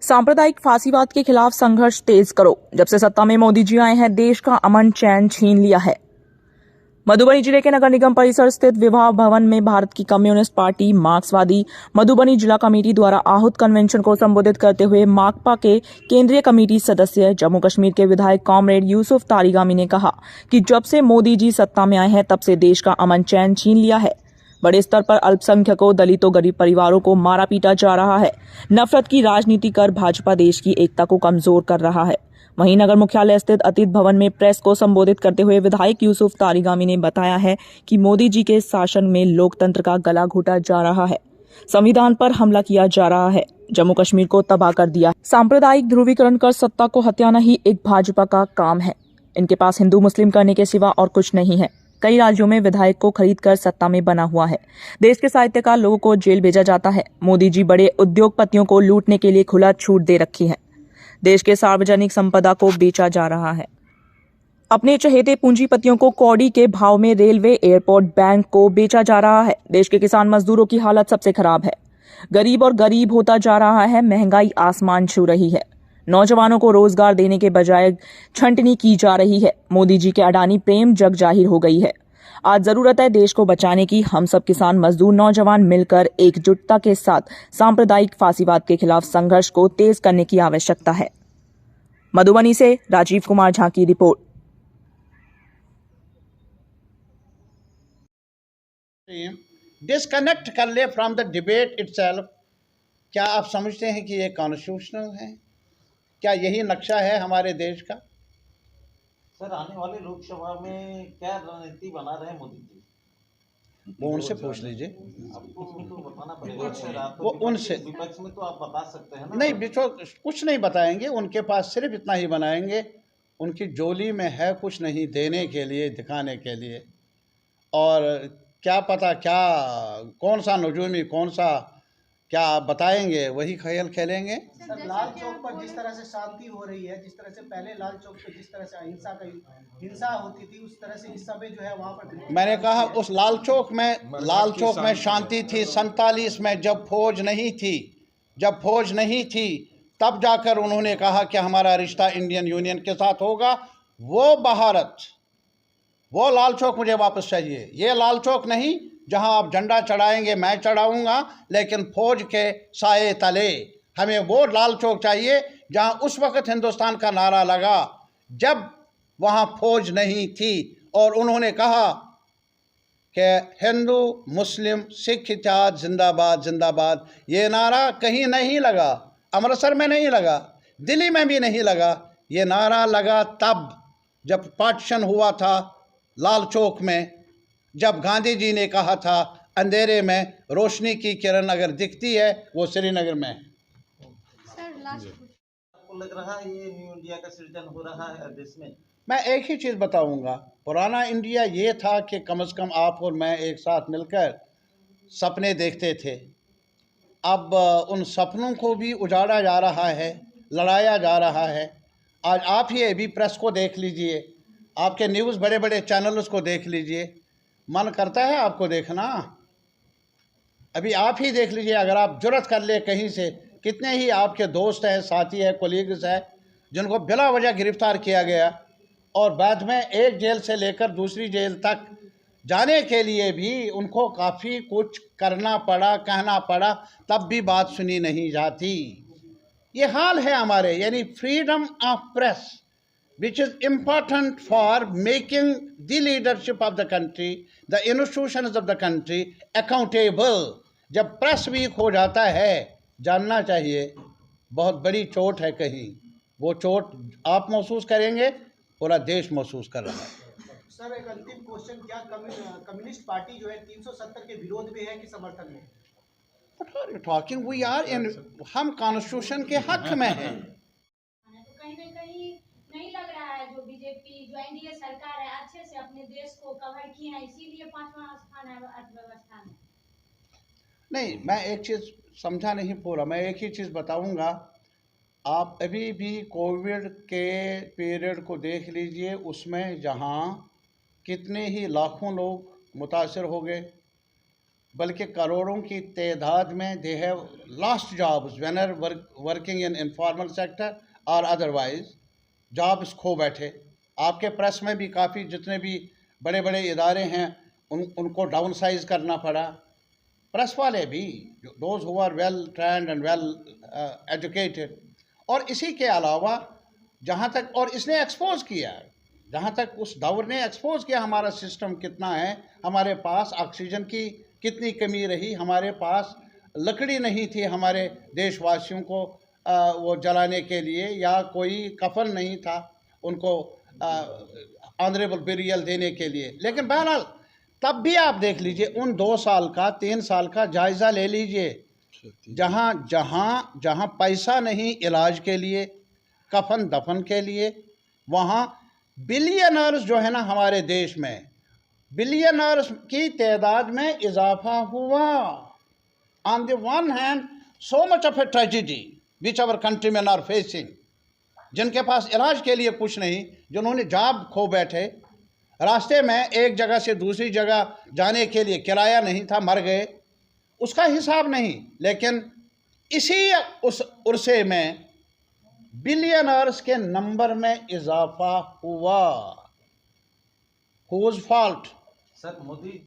सांप्रदायिक फांसीवाद के खिलाफ संघर्ष तेज करो। जब से सत्ता में मोदी जी आए हैं, देश का अमन चैन छीन लिया है। मधुबनी जिले के नगर निगम परिसर स्थित विवाह भवन में भारत की कम्युनिस्ट पार्टी मार्क्सवादी मधुबनी जिला कमेटी द्वारा आहूत कन्वेंशन को संबोधित करते हुए माकपा के केंद्रीय कमेटी सदस्य जम्मू कश्मीर के विधायक कॉमरेड यूसुफ तारिगामी ने कहा कि जब से मोदी जी सत्ता में आए हैं, तब से देश का अमन चैन छीन लिया है। बड़े स्तर पर अल्पसंख्यकों, दलितों, गरीब परिवारों को मारा पीटा जा रहा है। नफरत की राजनीति कर भाजपा देश की एकता को कमजोर कर रहा है। वहीं नगर मुख्यालय स्थित अतीत भवन में प्रेस को संबोधित करते हुए विधायक यूसुफ तारिगामी ने बताया है कि मोदी जी के शासन में लोकतंत्र का गला घोटा जा रहा है, संविधान पर हमला किया जा रहा है, जम्मू कश्मीर को तबाह कर दिया। सांप्रदायिक ध्रुवीकरण कर सत्ता को हथियाना ही एक भाजपा का काम है। इनके पास हिंदू मुस्लिम करने के सिवा और कुछ नहीं है। कई राज्यों में विधायक को खरीद कर सत्ता में बना हुआ है। देश के साहित्यकार लोगों को जेल भेजा जाता है। मोदी जी बड़े उद्योगपतियों को लूटने के लिए खुला छूट दे रखी है। देश के सार्वजनिक संपदा को बेचा जा रहा है। अपने चहेते पूंजीपतियों को कौड़ी के भाव में रेलवे, एयरपोर्ट, बैंक को बेचा जा रहा है। देश के किसान मजदूरों की हालत सबसे खराब है। गरीब और गरीब होता जा रहा है। महंगाई आसमान छू रही है। नौजवानों को रोजगार देने के बजाय छंटनी की जा रही है। मोदी जी के अडानी प्रेम जग जाहिर हो गई है। आज जरूरत है देश को बचाने की। हम सब किसान, मजदूर, नौजवान मिलकर एकजुटता के साथ सांप्रदायिक फांसीवाद के खिलाफ संघर्ष को तेज करने की आवश्यकता है। मधुबनी से राजीव कुमार झा की रिपोर्ट। डिस्कनेक्ट कर ले फ्रॉम द डिबेट इटसेल्फ। क्या आप समझते हैं कि ये कॉन्स्टिट्यूशनल है? क्या यही नक्शा है हमारे देश का? सर, आने वाले लोकसभा में क्या रणनीति बना रहे हैं मोदी जी? वो उनसे पूछ लीजिए। आपको तो बताना पड़ेगा सर। आप वो तो उनसे विपक्ष में तो आप बता सकते हैं ना। नहीं, कुछ नहीं बताएंगे। उनके पास सिर्फ इतना ही बनाएंगे, उनकी जोली में है कुछ नहीं देने के लिए, दिखाने के लिए। और क्या पता क्या कौन सा नजूमी, कौन सा क्या आप बताएंगे, वही खेल खेलेंगे। सर, लाल चौक पर जिस तरह से शांति हो रही है, जिस तरह से पहले लाल चौक पर जिस तरह से हिंसा होती थी, उस तरह से इस समय जो है वहाँ पर मैंने कहा उस लाल चौक में शांति थी 47 में, जब फौज नहीं थी तब जाकर उन्होंने कहा कि हमारा रिश्ता इंडियन यूनियन के साथ होगा। वो भारत, वो लाल चौक मुझे वापस चाहिए। ये लाल चौक नहीं जहां आप झंडा चढ़ाएंगे, मैं चढ़ाऊंगा, लेकिन फौज के साए तले। हमें वो लाल चौक चाहिए जहां उस वक्त हिंदुस्तान का नारा लगा जब वहां फौज नहीं थी और उन्होंने कहा कि हिंदू, मुस्लिम, सिख इत्तेहाद जिंदाबाद जिंदाबाद। ये नारा कहीं नहीं लगा, अमृतसर में नहीं लगा, दिल्ली में भी नहीं लगा। ये नारा लगा तब जब पार्टीशन हुआ था लाल चौक में, जब गांधी जी ने कहा था अंधेरे में रोशनी की किरण अगर दिखती है वो श्रीनगर में है। आपको लग रहा है ये न्यू इंडिया का सृजन हो रहा है देश में? मैं एक ही चीज़ बताऊंगा, पुराना इंडिया ये था कि कम से कम आप और मैं एक साथ मिलकर सपने देखते थे। अब उन सपनों को भी उजाड़ा जा रहा है, लड़ाया जा रहा है। आज आप ही अभी प्रेस को देख लीजिए, आपके न्यूज़ बड़े बड़े चैनल्स को देख लीजिए, मन करता है आपको देखना? अभी आप ही देख लीजिए, अगर आप जुर्रत कर ले कहीं से, कितने ही आपके दोस्त हैं, साथी हैं, कोलीग्स हैं जिनको बिला वजह गिरफ्तार किया गया और बाद में एक जेल से लेकर दूसरी जेल तक जाने के लिए भी उनको काफ़ी कुछ करना पड़ा, कहना पड़ा, तब भी बात सुनी नहीं जाती। ये हाल है हमारे, यानी freedom of press which is important for making the leadership of the country, the institutions of the country accountable। जब प्रेस वीक हो जाता है, जानना चाहिए बहुत बड़ी चोट है कहीं। वो चोट आप महसूस करेंगे, पूरा देश महसूस कर रहा है। सर, एक अंतिम क्वेश्चन, क्या कम्युनिस्ट पार्टी जो है 370 के विरोध में है कि समर्थन में? What are you talking? We are in, हम कॉन्स्टिट्यूशन के हक में हैं। कहीं ना कहीं नहीं लग रहा है जो बीजेपी, जो एनडीए सरकार है, अच्छे से अपने देश को कवर किए हैं, इसीलिए 5वां स्थान है अर्थव्यवस्था में। नहीं, मैं एक चीज़ समझा नहीं पूरा, मैं एक ही चीज़ बताऊंगा। आप अभी भी कोविड के पीरियड को देख लीजिए, उसमें जहां कितने ही लाखों लोग मुतासर हो गए, बल्कि करोड़ों की तादाद में they have lost jobs when are working in informal sector और अदरवाइज जॉब्स खो बैठे। आपके प्रेस में भी काफ़ी जितने भी बड़े बड़े इदारे हैं उनको डाउन साइज करना पड़ा। प्रेस वाले भी, those who are well trained and well educated. और इसी के अलावा जहाँ तक, और इसने एक्सपोज किया, जहाँ तक उस दौर ने एक्सपोज किया हमारा सिस्टम कितना है, हमारे पास ऑक्सीजन की कितनी कमी रही, हमारे पास लकड़ी नहीं थी हमारे देशवासियों को वो जलाने के लिए, या कोई कफन नहीं था उनको ऑनरेबल बेरियल देने के लिए। लेकिन बहरहाल तब भी आप देख लीजिए उन 2 साल का 3 साल का जायज़ा ले लीजिए, जहाँ पैसा नहीं इलाज के लिए, कफन दफन के लिए, वहाँ बिलियनर्स जो है ना हमारे देश में, बिलियनर्स की तादाद में इजाफा हुआ। On the one hand so much of a tragedy which our countrymen are facing, जिनके पास इलाज के लिए कुछ नहीं, जिन्होंने जॉब खो बैठे, रास्ते में एक जगह से दूसरी जगह जाने के लिए किराया नहीं था, मर गए, उसका हिसाब नहीं। लेकिन इसी उस उर्से में बिलियनर्स के नंबर में इजाफा हुआ। Whose fault? सर मोदी